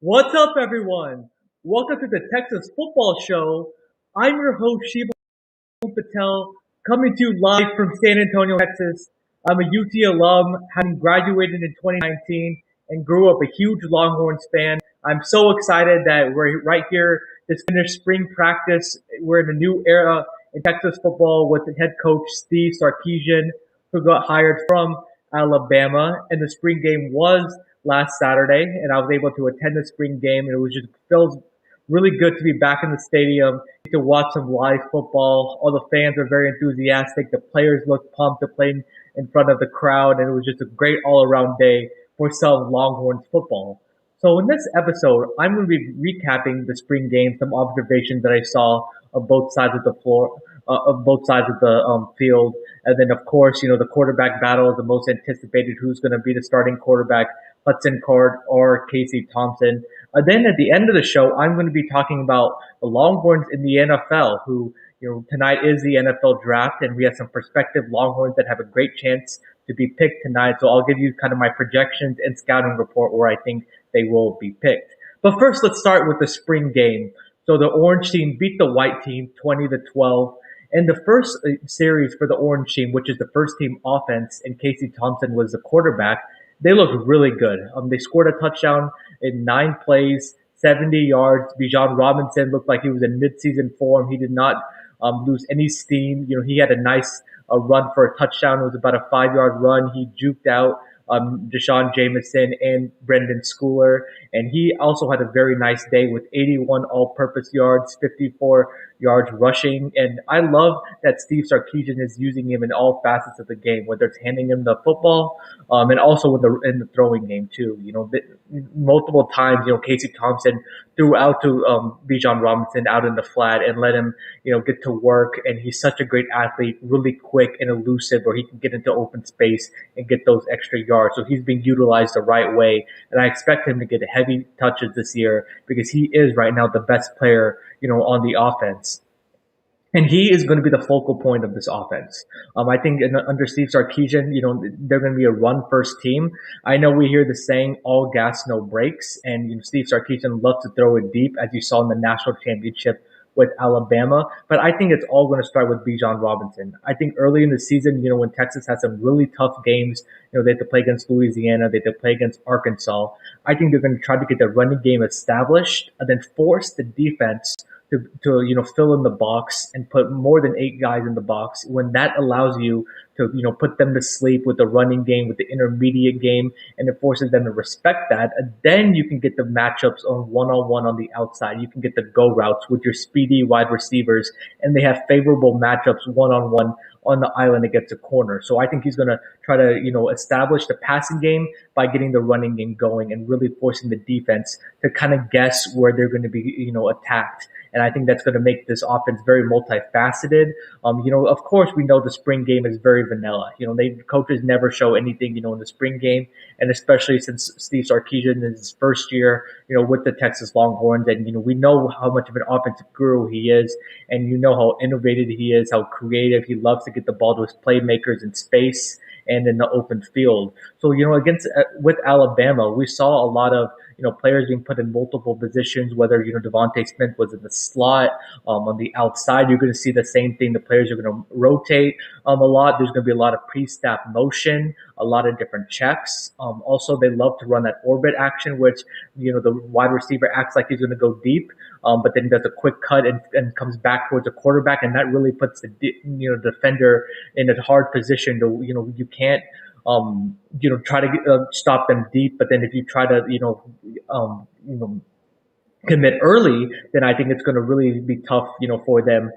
What's up, everyone? Welcome to the Texas Football Show. I'm your host, Shivam Patel, coming to you live from San Antonio, Texas. I'm a UT alum, having graduated in 2019 and grew up a huge Longhorns fan. I'm so excited that we're right here to finish spring practice. We're in a new era in Texas football with the head coach Steve Sarkisian, who got hired from Alabama, and the spring game was last Saturday, and I was able to attend the spring game, and it was just feels really good to be back in the stadium to watch some live football. All the fans are very enthusiastic. The players look pumped to play in front of the crowd, and it was just a great all-around day for some Longhorns football. So in this episode, I'm going to be recapping the spring game, some observations that I saw of both sides of the floor, of both sides of the field, and then of course, the quarterback battle is the most anticipated. Who's going to be the starting quarterback? Hudson Card or Casey Thompson. Then at the end of the show, I'm going to be talking about the Longhorns in the NFL, who, tonight is the NFL draft, and we have some prospective Longhorns that have a great chance to be picked tonight. So I'll give you kind of my projections and scouting report where I think they will be picked. But first, let's start with the spring game. So the orange team beat the white team 20-12. In the first series for the orange team, which is the first team offense, and Casey Thompson was the quarterback, they looked really good. They scored a touchdown in 9 plays, 70 yards. Bijan Robinson looked like he was in midseason form. He did not lose any steam. He had a nice run for a touchdown. It was about a 5-yard run. He juked out Deshaun Jameson and Brendan Schooler. And he also had a very nice day with 81 all-purpose yards, 54 yards rushing. And I love that Steve Sarkisian is using him in all facets of the game, whether it's handing him the football and also in the throwing game too. Multiple times, Casey Thompson threw out to Bijan Robinson out in the flat and let him, get to work. And he's such a great athlete, really quick and elusive, where he can get into open space and get those extra yards. So he's being utilized the right way. And I expect him to get heavy touches this year because he is right now the best player, on the offense. And he is going to be the focal point of this offense. I think under Steve Sarkisian, they're going to be a run-first team. I know we hear the saying, all gas, no brakes. And, Steve Sarkisian loves to throw it deep, as you saw in the national championship with Alabama. But I think it's all going to start with Bijan Robinson. I think early in the season, when Texas had some really tough games, they had to play against Louisiana, they had to play against Arkansas. I think they're going to try to get the running game established and then force the defense to fill in the box and put more than 8 guys in the box. When that allows you to put them to sleep with the running game, with the intermediate game, and it forces them to respect that, and then you can get the matchups on one-on-one on the outside. You can get the go routes with your speedy wide receivers, and they have favorable matchups one-on-one on the island against a corner. So I think he's going to try to, establish the passing game by getting the running game going and really forcing the defense to kind of guess where they're going to be, attacked. And I think that's going to make this offense very multifaceted. Of course, we know the spring game is very vanilla. Coaches never show anything, in the spring game. And especially since Steve Sarkisian is his first year, with the Texas Longhorns. And, we know how much of an offensive guru he is. And how innovative he is, how creative. He loves to get the ball to his playmakers in space and in the open field. So, with Alabama, we saw a lot of, players being put in multiple positions, whether, Devontae Smith was in the slot, on the outside. You're going to see the same thing. The players are going to rotate a lot. There's going to be a lot of pre-snap motion, a lot of different checks. Also, they love to run that orbit action, which, the wide receiver acts like he's going to go deep, but then does a quick cut and comes back towards the quarterback. And that really puts the, defender in a hard position to, you can't, try to stop them deep. But then if you try to, commit early, then I think it's going to really be tough, for them,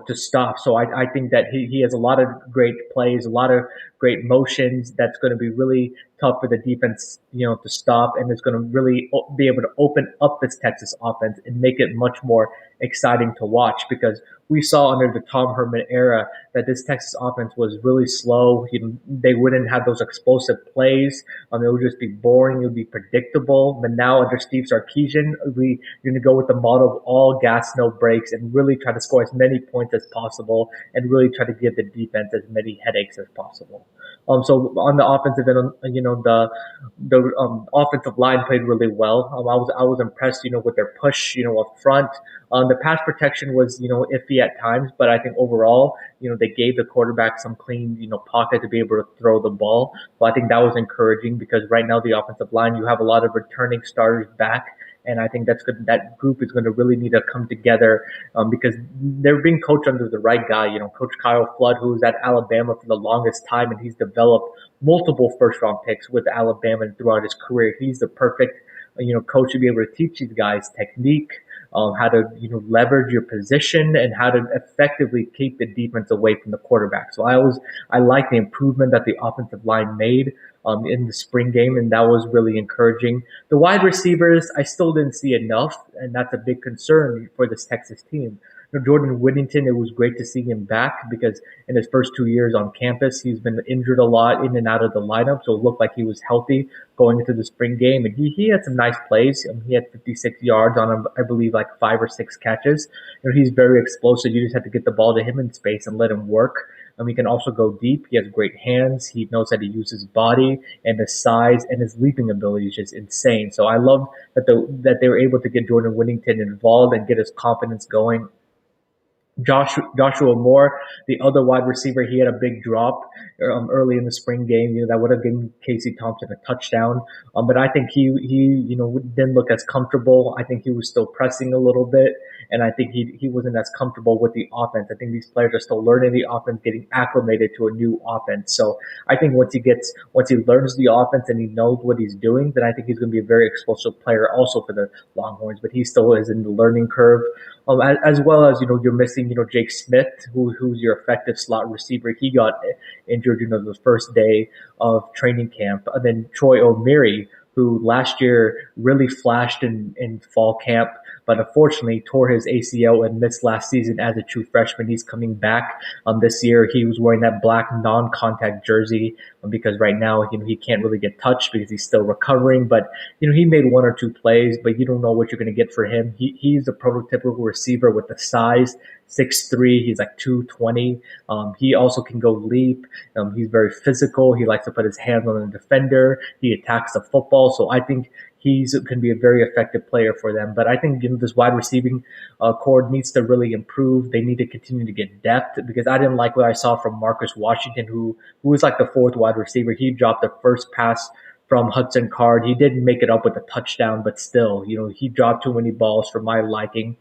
to stop. So I think that he has a lot of great plays, a lot of great motions that's going to be really tough for the defense, to stop. And it's going to really be able to open up this Texas offense and make it much more exciting to watch, because we saw under the Tom Herman era that this Texas offense was really slow. They wouldn't have those explosive plays. It would just be boring. It would be predictable. But now under Steve Sarkisian, you're going to go with the model of all gas, no brakes, and really try to score as many points as possible and really try to give the defense as many headaches as possible. So on the offensive end, the offensive line played really well. I was impressed, with their push, up front. The pass protection was, iffy at times, but I think overall, they gave the quarterback some clean, pocket to be able to throw the ball. So I think that was encouraging because right now the offensive line, you have a lot of returning starters back. And I think that's good. That group is going to really need to come together because they're being coached under the right guy. Coach Kyle Flood, who was at Alabama for the longest time, and he's developed multiple first round picks with Alabama throughout his career. He's the perfect, coach to be able to teach these guys technique, how to, leverage your position and how to effectively keep the defense away from the quarterback. So I like the improvement that the offensive line made, in the spring game, and that was really encouraging. The wide receivers, I still didn't see enough, and that's a big concern for this Texas team. Jordan Whittington, it was great to see him back because in his first 2 years on campus, he's been injured a lot in and out of the lineup. So it looked like he was healthy going into the spring game. And he had some nice plays. He had 56 yards on, I believe, like 5 or 6 catches. He's very explosive. You just have to get the ball to him in space and let him work. He can also go deep. He has great hands. He knows how to use his body and his size, and his leaping ability is just insane. So I love that they were able to get Jordan Whittington involved and get his confidence going. Joshua Moore, the other wide receiver, he had a big drop early in the spring game. That would have given Casey Thompson a touchdown. But I think he didn't look as comfortable. I think he was still pressing a little bit, and I think he wasn't as comfortable with the offense. I think these players are still learning the offense, getting acclimated to a new offense. So I think once he learns the offense and he knows what he's doing, then I think he's going to be a very explosive player also for the Longhorns. But he still is in the learning curve. As well as, you're missing, Jake Smith, who's your effective slot receiver. He got injured, the first day of training camp. And then Troy O'Meary, who last year really flashed in fall camp, but unfortunately tore his ACL and missed last season as a true freshman. He's coming back this year. He was wearing that black non-contact jersey because right now, he can't really get touched because he's still recovering. But, he made 1 or 2 plays, but you don't know what you're going to get for him. He's a prototypical receiver with the size, 6'3". He's like 220. He also can go leap. He's very physical. He likes to put his hands on the defender. He attacks the football. So I think he's can be a very effective player for them. But I think this wide receiving core needs to really improve. They need to continue to get depth because I didn't like what I saw from Marcus Washington, who was like the fourth wide receiver. He dropped the first pass from Hudson Card. He didn't make it up with a touchdown, but still, he dropped too many balls for my liking.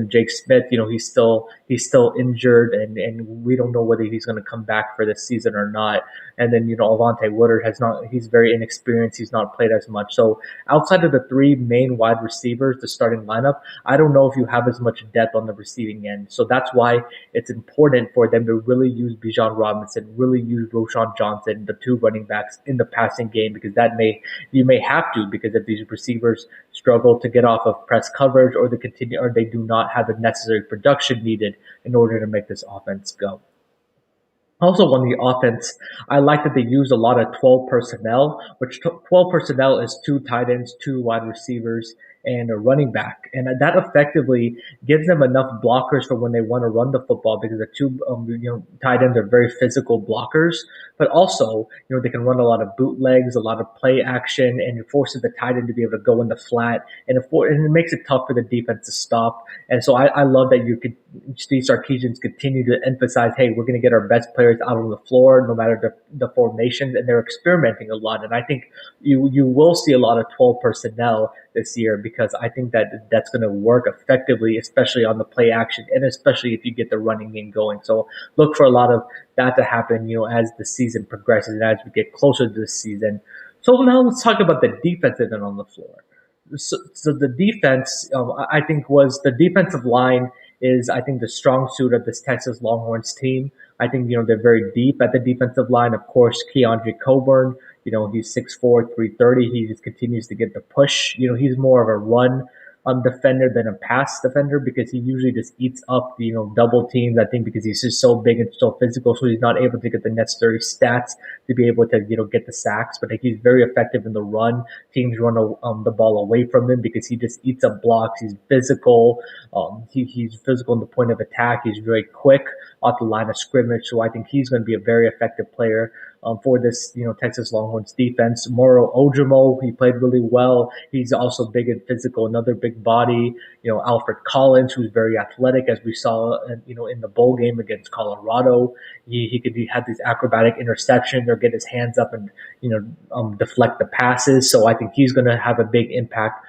Jake Smith, he's still injured, and we don't know whether he's going to come back for this season or not. And then, Avante Woodard he's very inexperienced. He's not played as much. So outside of the three main wide receivers, the starting lineup, I don't know if you have as much depth on the receiving end. So that's why it's important for them to really use Bijan Robinson, really use Roschon Johnson, the two running backs in the passing game, because you may have to, because if these receivers struggle to get off of press coverage or they do not have the necessary production needed in order to make this offense go. Also on the offense, I like that they use a lot of 12 personnel, which 12 personnel is 2 tight ends, 2 wide receivers, and a running back. And that effectively gives them enough blockers for when they want to run the football because the 2 tight ends are very physical blockers, but also, they can run a lot of bootlegs, a lot of play action, and it forces the tight end to be able to go in the flat, and it makes it tough for the defense to stop. And so I love that Steve Sarkisian's continue to emphasize, hey, we're going to get our best players out on the floor, no matter the formations, and they're experimenting a lot. And I think you will see a lot of 12 personnel this year because I think that's going to work effectively, especially on the play action, and especially if you get the running game going. So look for a lot of that to happen, as the season progresses and as we get closer to this season. So now let's talk about the defensive end on the floor. So the defense, I think, was the defensive line is, I think, the strong suit of this Texas Longhorns team. I think, they're very deep at the defensive line. Of course, Keandre Coburn, he's 6'4", 330. He just continues to get the push. He's more of a run defender than a pass defender because he usually just eats up the, double teams. I think because he's just so big and so physical, so he's not able to get the necessary stats to be able to, get the sacks. But he's very effective in the run. Teams run the ball away from him because he just eats up blocks. He's physical. He's physical in the point of attack. He's very quick off the line of scrimmage. So I think he's going to be a very effective player. for this, Texas Longhorns defense. Moro Ojimo, he played really well. He's also big and physical, another big body. Alfred Collins, who's very athletic, as we saw, in the bowl game against Colorado. He had these acrobatic interceptions or get his hands up and deflect the passes. So I think he's going to have a big impact.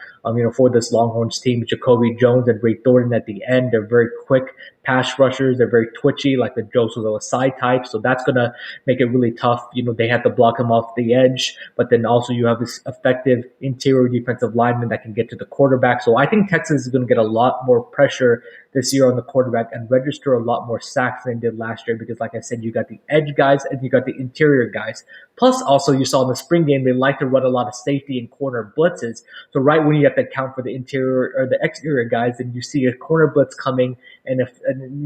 For this Longhorns team. Jacoby Jones and Ray Thornton at the end. They're very quick pass rushers. They're very twitchy, like the Joseph Osay type. So that's going to make it really tough. They have to block him off the edge, but then also you have this effective interior defensive lineman that can get to the quarterback. So I think Texas is going to get a lot more pressure this year on the quarterback and register a lot more sacks than they did last year because, like I said, you got the edge guys and you got the interior guys. Plus, also, you saw in the spring game, they like to run a lot of safety and corner blitzes. So right when you have to account for the interior or the exterior guys, then you see a corner blitz coming and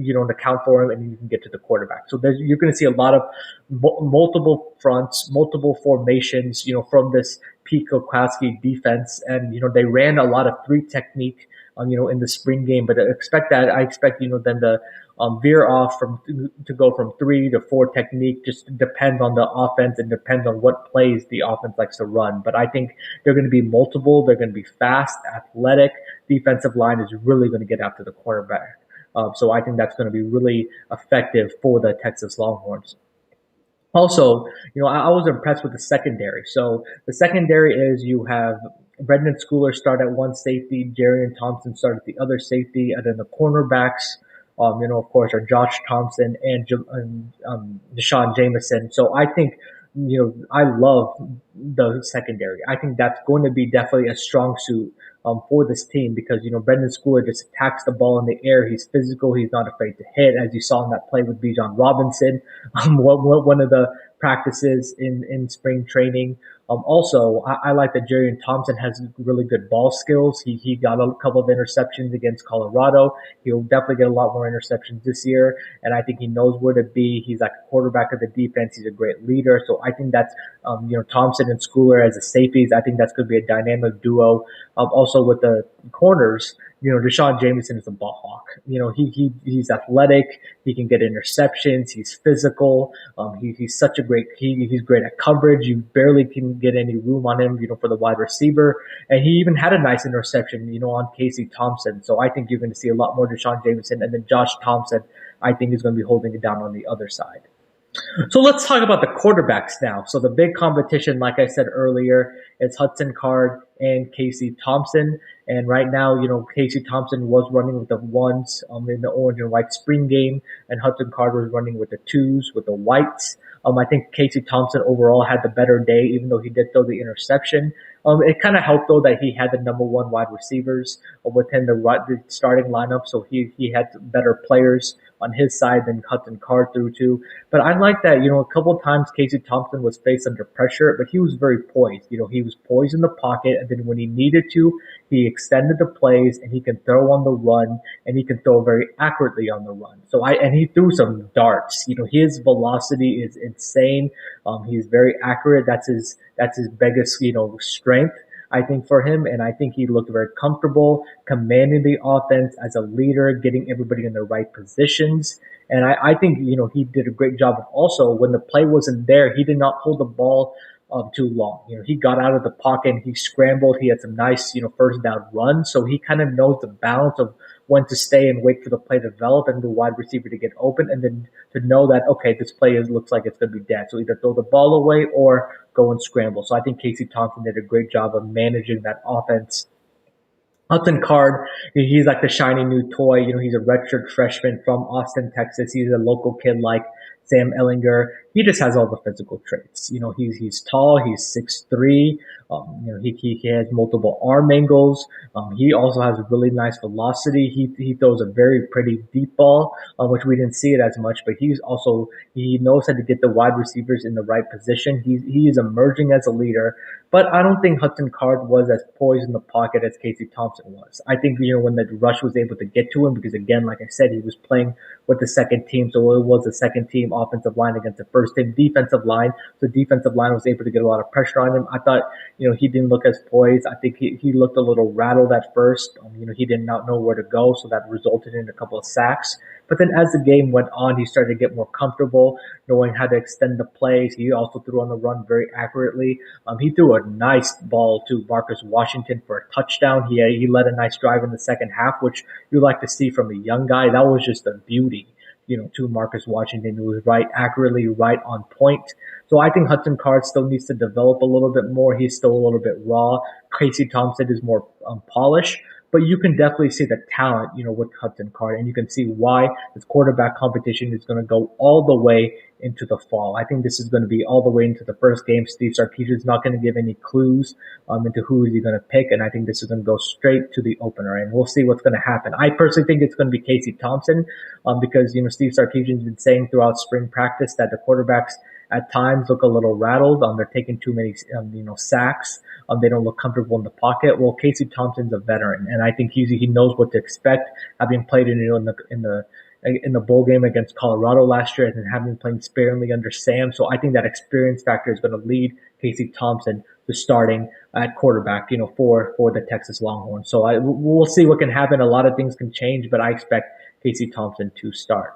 you don't account for him and you can get to the quarterback. So you're going to see a lot of multiple fronts, multiple formations, from this Pete Kokwowski defense. And, they ran a lot of three technique in the spring game, but I expect, them to veer off to go from 3 to 4 technique. Just depends on the offense and depends on what plays the offense likes to run. But I think they're going to be multiple. They're going to be fast, athletic. Defensive line is really going to get after the quarterback. So I think that's going to be really effective for the Texas Longhorns. Also, I was impressed with the secondary. So the secondary is you have Brendan Schooler start at one safety, Jarian Thompson start at the other safety, and then the cornerbacks, of course, are Josh Thompson and Deshaun Jameson. So I think, I love the secondary. I think that's going to be definitely a strong suit for this team because, Brendan Schooler just attacks the ball in the air. He's physical. He's not afraid to hit, as you saw in that play with Bijan Robinson, one of the practices in spring training. Also, I like that Jarian Thompson has really good ball skills. He got a couple of interceptions against Colorado. He'll definitely get a lot more interceptions this year, and I think he knows where to be. He's like a quarterback of the defense. He's a great leader. So I think that's, Thompson and Schooler as the safeties. I think that's going to be a dynamic duo. Also with the corners, Deshaun Jameson is a ball hawk. He's athletic. He can get interceptions. He's physical. He's such a he's great at coverage. You barely can get any room on him, for the wide receiver. And he even had a nice interception, on Casey Thompson. So I think you're going to see a lot more Deshaun Jameson. And then Josh Thompson, I think, is going to be holding it down on the other side. So let's talk about the quarterbacks now. So the big competition, like I said earlier, is Hudson Card and Casey Thompson. And right now, Casey Thompson was running with the ones in the orange and white spring game, and Hudson Card was running with the twos with the whites. I think Casey Thompson overall had the better day, even though he did throw the interception. It kind of helped, though, that he had the number one wide receivers within the starting lineup, so he had better players on his side than Hudson Card threw to. But I like that, a couple of times Casey Thompson was faced under pressure, but he was very poised. He was poised in the pocket, and then when he needed to, he extended the plays, and he can throw on the run, and he can throw very accurately on the run. And he threw some darts. His velocity is insane. He's very accurate. That's his biggest, strength, I think, for him. And I think he looked very comfortable commanding the offense as a leader, getting everybody in the right positions. And I think, he did a great job of also when the play wasn't there, he did not hold the ball too long. He got out of the pocket and he scrambled. He had some nice, first down runs. So he kind of knows the balance of when to stay and wait for the play to develop and the wide receiver to get open, and then to know that, okay, this play looks like it's going to be dead. So either throw the ball away or go and scramble. So I think Casey Thompson did a great job of managing that offense. Hudson Card, he's like the shiny new toy. He's a redshirt freshman from Austin, Texas. He's a local kid like Sam Ellenger. He just has all the physical traits. He's tall. He's 6'3". He has multiple arm angles. He also has really nice velocity. He throws a very pretty deep ball, which we didn't see it as much, but he knows how to get the wide receivers in the right position. He is emerging as a leader, but I don't think Hudson Card was as poised in the pocket as Casey Thompson was. I think, when the rush was able to get to him, because again, like I said, he was playing with the second team, so it was the second team offensive line against the first first team defensive line. The defensive line was able to get a lot of pressure on him. I thought, he didn't look as poised. I think he looked a little rattled at first. He did not know where to go, so that resulted in a couple of sacks. But then as the game went on, he started to get more comfortable, knowing how to extend the plays. He also threw on the run very accurately. He threw a nice ball to Marcus Washington for a touchdown. He led a nice drive in the second half, which you like to see from a young guy. That was just a beauty, to Marcus Washington, who was right accurately, right on point. So I think Hudson Card still needs to develop a little bit more. He's still a little bit raw. Casey Thompson is more polished. But you can definitely see the talent, with Hudson Card, and you can see why this quarterback competition is going to go all the way into the fall. I think this is going to be all the way into the first game. Steve Sarkisian is not going to give any clues into who is he going to pick, and I think this is going to go straight to the opener, and we'll see what's going to happen. I personally think it's going to be Casey Thompson because Steve Sarkisian's been saying throughout spring practice that the quarterbacks at times look a little rattled. They're taking too many sacks. They don't look comfortable in the pocket. Well, Casey Thompson's a veteran, and I think he knows what to expect, having played in the bowl game against Colorado last year, and then having played sparingly under Sam. So I think that experience factor is going to lead Casey Thompson to starting at quarterback, for the Texas Longhorns. So we'll see what can happen. A lot of things can change, but I expect Casey Thompson to start.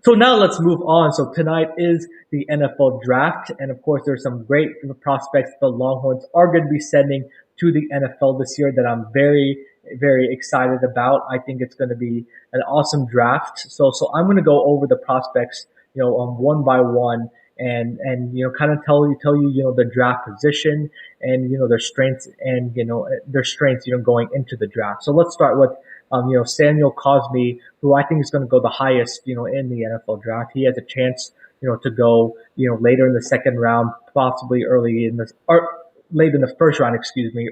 So now let's move on. So tonight is the NFL draft. And of course, there's some great prospects the Longhorns are going to be sending to the NFL this year that I'm very, very excited about. I think it's going to be an awesome draft. So I'm going to go over the prospects, one by one and kind of tell you, the draft position and, their strengths and, going into the draft. So let's start with Samuel Cosby, who I think is going to go the highest, in the NFL draft. He has a chance, to go, later in the second round, possibly late in the first round,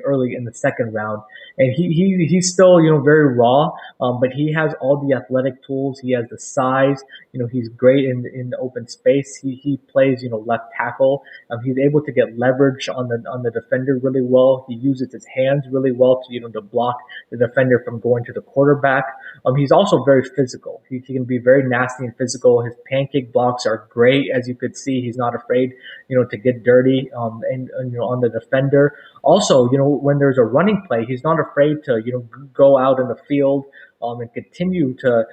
early in the second round. And he's still, very raw, but he has all the athletic tools. He has the size, he's great in the open space. He plays, left tackle. He's able to get leverage on the defender really well. He uses his hands really well to, to block the defender from going to the quarterback. He's also very physical. He can be very nasty and physical. His pancake blocks are great. As you could see, he's not afraid, to get dirty, and on the defender. Also, when there's a running play, he's not afraid to, go out in the field, and continue to,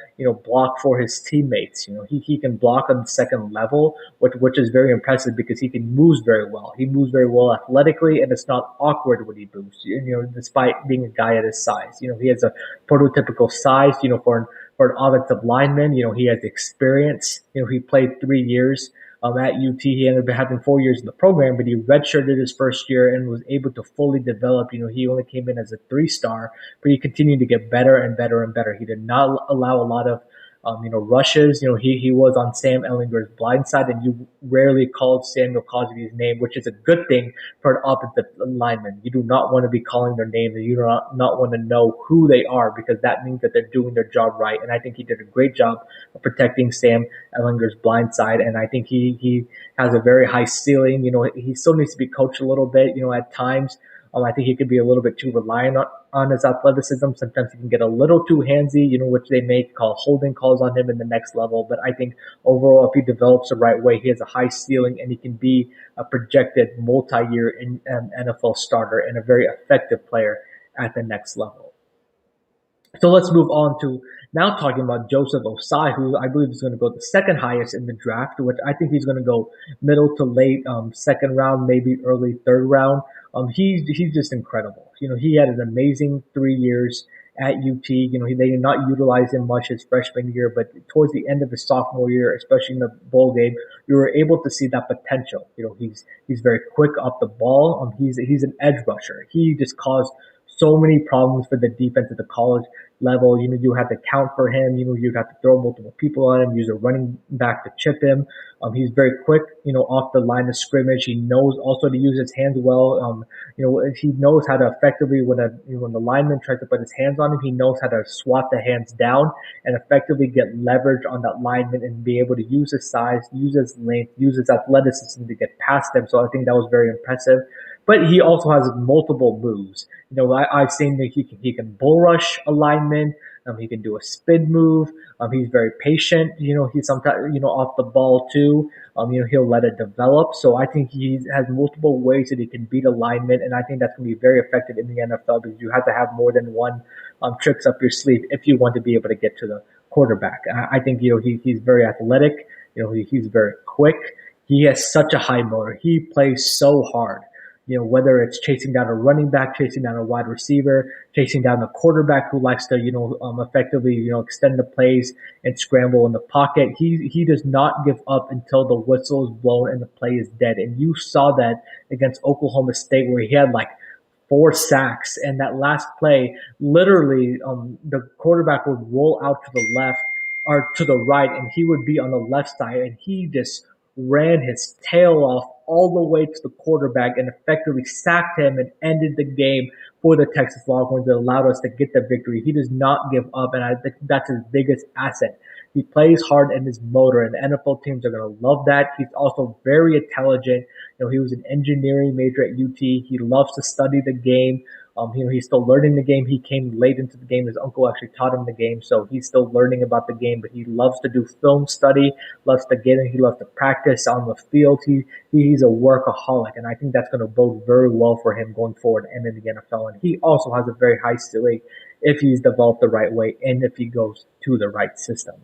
block for his teammates. He can block on the second level, which is very impressive because he can move very well. He moves very well athletically, and it's not awkward when he moves, despite being a guy at his size. He has a prototypical size, for an offensive lineman. He has experience. He played 3 years at UT. He ended up having 4 years in the program, but he redshirted his first year and was able to fully develop. He only came in as a 3-star, but he continued to get better and better and better. He did not allow a lot of rushes. He was on Sam Ellenger's blind side, and you rarely called Samuel Cosby's name, which is a good thing for an offensive lineman. You do not want to be calling their names, and you do not want to know who they are, because that means that they're doing their job right. And I think he did a great job of protecting Sam Ellenger's blind side, and I think he has a very high ceiling. He still needs to be coached a little bit, at times. I think he could be a little bit too reliant on his athleticism. Sometimes he can get a little too handsy, which they may call holding calls on him in the next level. But I think overall, if he develops the right way, he has a high ceiling, and he can be a projected multi-year NFL starter and a very effective player at the next level. So let's move on to now talking about Joseph Osay, who I believe is going to go the second highest in the draft, which I think he's going to go middle to late second round, maybe early third round. He's just incredible. He had an amazing 3 years at UT. They did not utilize him much his freshman year, but towards the end of his sophomore year, especially in the bowl game, you were able to see that potential. He's very quick off the ball. He's an edge rusher. He just caused so many problems for the defense at the college level. You have to count for him. You have to throw multiple people on him, use a running back to chip him. He's very quick, off the line of scrimmage. He knows also to use his hands well. He knows how to effectively, when the lineman tries to put his hands on him, he knows how to swat the hands down and effectively get leverage on that lineman and be able to use his size, use his length, use his athleticism to get past them. So I think that was very impressive but he also has multiple moves. I've seen that he can bull rush a lineman. He can do a spin move. He's very patient. He's sometimes off the ball too. He'll let it develop. So I think he has multiple ways that he can beat a lineman, and I think that's going to be very effective in the NFL because you have to have more than one tricks up your sleeve if you want to be able to get to the quarterback. I think he's very athletic. He's very quick. He has such a high motor. He plays so hard. Whether it's chasing down a running back, chasing down a wide receiver, chasing down the quarterback who likes to, effectively, extend the plays and scramble in the pocket. He does not give up until the whistle is blown and the play is dead. And you saw that against Oklahoma State where he had like 4 sacks, and that last play, literally, the quarterback would roll out to the left or to the right, and he would be on the left side, and he just ran his tail off all the way to the quarterback and effectively sacked him and ended the game for the Texas Longhorns that allowed us to get the victory. He does not give up, and I think that's his biggest asset. He plays hard in his motor, and NFL teams are going to love that. He's also very intelligent. He was an engineering major at UT. He loves to study the game. He's still learning the game. He came late into the game. His uncle actually taught him the game, so he's still learning about the game. But he loves to do film study, loves to get in. He loves to practice on the field. He's a workaholic, and I think that's going to bode very well for him going forward and in the NFL. And he also has a very high ceiling if he's developed the right way and if he goes to the right system.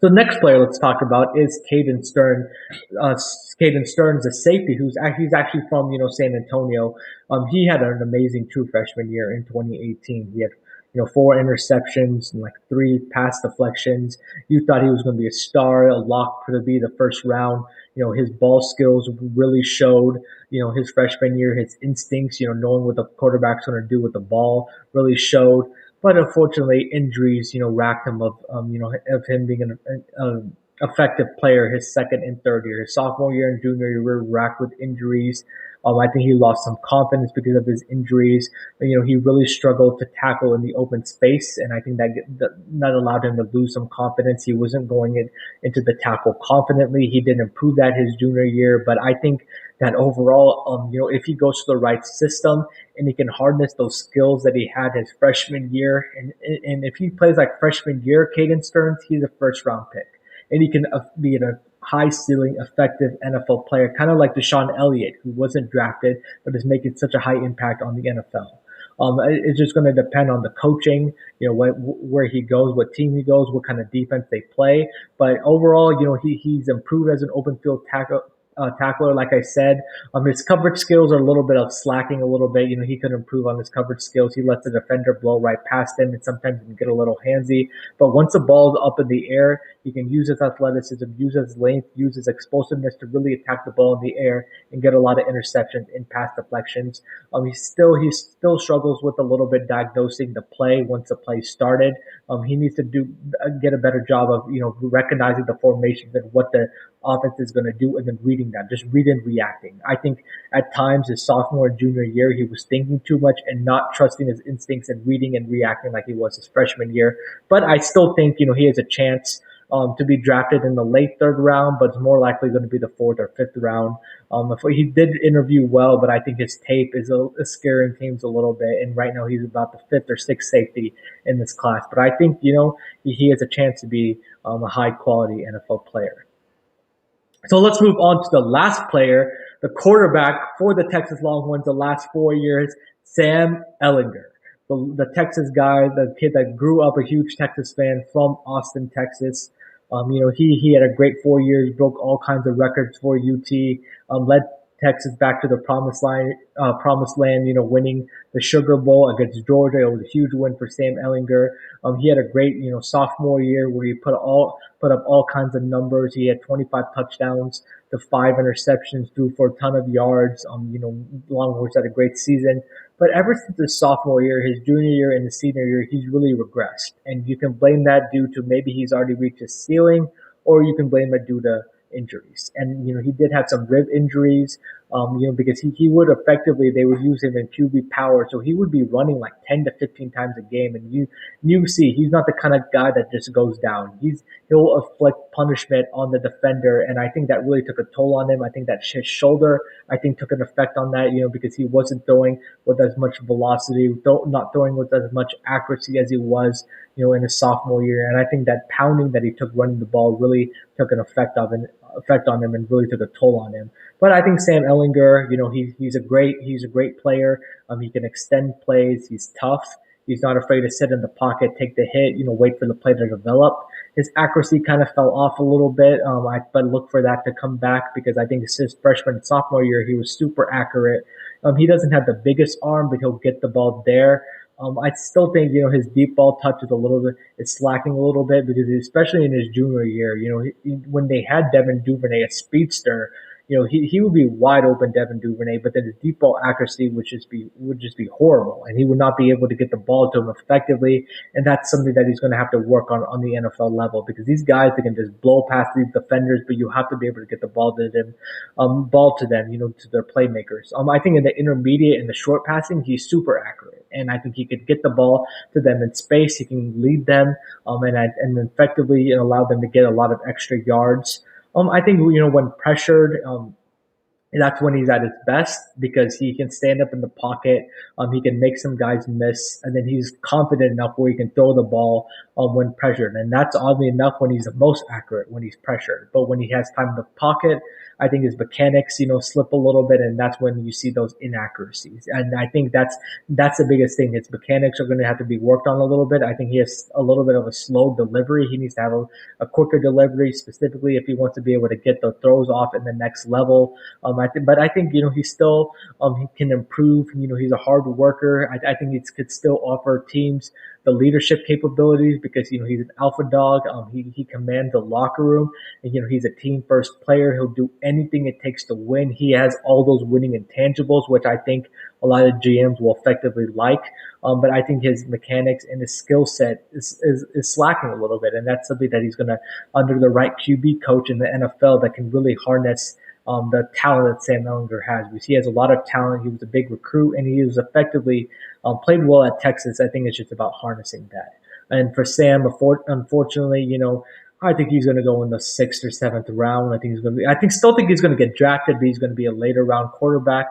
So the next player let's talk about is Kaden Stern. Kaden Stern is a safety he's actually from San Antonio. He had an amazing true freshman year in 2018. He had 4 interceptions and like 3 pass deflections. You thought he was going to be a star, a lock to be the first round. His ball skills really showed. His freshman year, his instincts, knowing what the quarterback's going to do with the ball really showed. But unfortunately, injuries, racked him of him being an effective player his second and third year. His sophomore year and junior year were racked with injuries. I think he lost some confidence because of his injuries. He really struggled to tackle in the open space, and I think that allowed him to lose some confidence. He wasn't going into the tackle confidently. He didn't improve that his junior year, but I think that overall, if he goes to the right system and he can harness those skills that he had his freshman year, and if he plays like freshman year, Kaden Stearns, he's a first round pick, and he can be a high ceiling, effective NFL player, kind of like Deshaun Elliott, who wasn't drafted but is making such a high impact on the NFL. It's just going to depend on the coaching, where he goes, what team he goes, what kind of defense they play. But overall, he's improved as an open field tackler. Like I said, his coverage skills are a little bit of slacking a little bit. He could improve on his coverage skills. He lets the defender blow right past him, and sometimes he can get a little handsy. But once the ball is up in the air, he can use his athleticism, use his length, use his explosiveness to really attack the ball in the air and get a lot of interceptions and pass deflections. He still struggles with a little bit diagnosing the play once the play started. He needs to get a better job of recognizing the formations and what the offense is going to do and then reading them, just reading and reacting. I think at times his sophomore and junior year, he was thinking too much and not trusting his instincts and reading and reacting like he was his freshman year. But I still think, he has a chance to be drafted in the late third round, but it's more likely going to be the fourth or fifth round. He did interview well, but I think his tape is scaring teams a little bit. And right now he's about the fifth or sixth safety in this class. But I think, he has a chance to be a high quality NFL player. So let's move on to the last player, the quarterback for the Texas Longhorns the last 4 years, Sam Ellenger. The Texas guy, the kid that grew up a huge Texas fan from Austin, Texas. He had a great 4 years, broke all kinds of records for UT, led Texas back to the promised land, winning the Sugar Bowl against Georgia. It was a huge win for Sam Ellenger. He had a great, sophomore year where he put up all kinds of numbers. He had 25 touchdowns to 5 interceptions, threw for a ton of yards. Longhorns had a great season. But ever since his sophomore year, his junior year, and his senior year, he's really regressed. And you can blame that due to maybe he's already reached his ceiling, or you can blame it due to injuries. And, he did have some rib injuries. because he would effectively, they would use him in QB power. So he would be running like 10 to 15 times a game. And you see, he's not the kind of guy that just goes down. He'll inflict punishment on the defender. And I think that really took a toll on him. I think that his shoulder, I think, took an effect on that, because he wasn't throwing with as much velocity, not throwing with as much accuracy as he was, in his sophomore year. And I think that pounding that he took running the ball really took an effect on him and really took a toll on him. But I think Sam Ellenger, he's a great player. He can extend plays. He's tough. He's not afraid to sit in the pocket, take the hit, wait for the play to develop. His accuracy kind of fell off a little bit. But look for that to come back, because I think his freshman and sophomore year, he was super accurate. He doesn't have the biggest arm, but he'll get the ball there. I still think, his deep ball touch is slacking a little bit, because especially in his junior year, when they had Devin Duvernay, a speedster, he would be wide open, Devin Duvernay, but then his deep ball accuracy would just be horrible, and he would not be able to get the ball to him effectively. And that's something that he's going to have to work on the NFL level, because these guys, they can just blow past these defenders, but you have to be able to get the ball to them, to their playmakers. I think in the intermediate and the short passing, he's super accurate, and I think he could get the ball to them in space. He can lead them, and effectively allow them to get a lot of extra yards. I think, when pressured, that's when he's at his best, because he can stand up in the pocket. He can make some guys miss, and then he's confident enough where he can throw the ball when pressured. And that's oddly enough when he's the most accurate, when he's pressured. But when he has time in the pocket, I think his mechanics, slip a little bit, and that's when you see those inaccuracies. And I think that's the biggest thing. His mechanics are going to have to be worked on a little bit. I think he has a little bit of a slow delivery. He needs to have a quicker delivery, specifically if he wants to be able to get the throws off in the next level. But I think, he still, he can improve. He's a hard worker. I think he could still offer teams the leadership capabilities, because, he's an alpha dog. He commands the locker room, and, he's a team first player. He'll do anything it takes to win. He has all those winning intangibles, which I think a lot of GMs will effectively like. But I think his mechanics and his skill set is slacking a little bit. And that's something that he's going to, under the right QB coach in the NFL, that can really harness the talent that Sam Ellenger has, because he has a lot of talent. He was a big recruit, and he was effectively played well at Texas. I think it's just about harnessing that. And for Sam, unfortunately, I think he's going to go in the 6th or 7th round. Still think he's going to get drafted, but he's going to be a later round quarterback.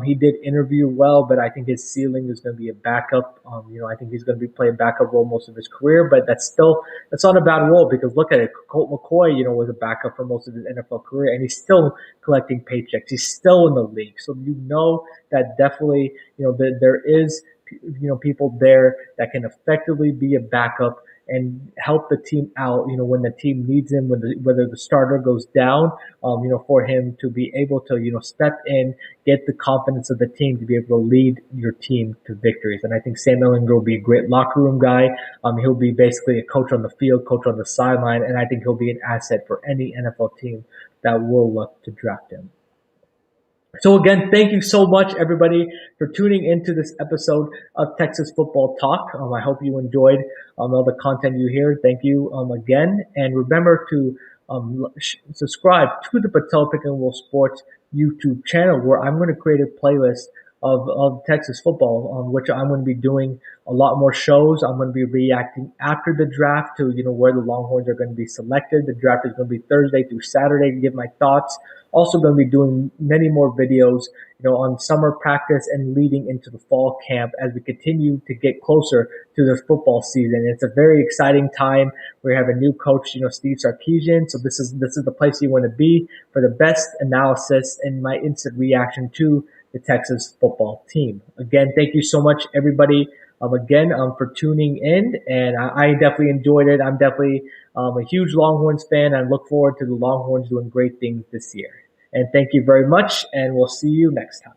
He did interview well, but I think his ceiling is going to be a backup. I think he's going to be playing backup role most of his career, but that's not a bad role, because look at it. Colt McCoy, was a backup for most of his NFL career, and he's still collecting paychecks. He's still in the league. So that definitely, there is, people there that can effectively be a backup and help the team out, when the team needs him, whether the starter goes down, for him to be able to, step in, get the confidence of the team to be able to lead your team to victories. And I think Sam Ellinger will be a great locker room guy. He'll be basically a coach on the field, coach on the sideline, and I think he'll be an asset for any NFL team that will look to draft him. So again, thank you so much, everybody, for tuning into this episode of Texas Football Talk. I hope you enjoyed all the content you hear. Thank you again. And remember to subscribe to the Patel Pick and Roll Sports YouTube channel, where I'm going to create a playlist of Texas football, which I'm going to be doing a lot more shows. I'm going to be reacting after the draft to, where the Longhorns are going to be selected. The draft is going to be Thursday through Saturday to give my thoughts. Also going to be doing many more videos, on summer practice and leading into the fall camp as we continue to get closer to the football season. It's a very exciting time. We have a new coach, Steve Sarkisian. So this is the place you want to be for the best analysis and my instant reaction to the Texas football team. Again, thank you so much, everybody. For tuning in, and I definitely enjoyed it. I'm definitely a huge Longhorns fan. I look forward to the Longhorns doing great things this year. And thank you very much, and we'll see you next time.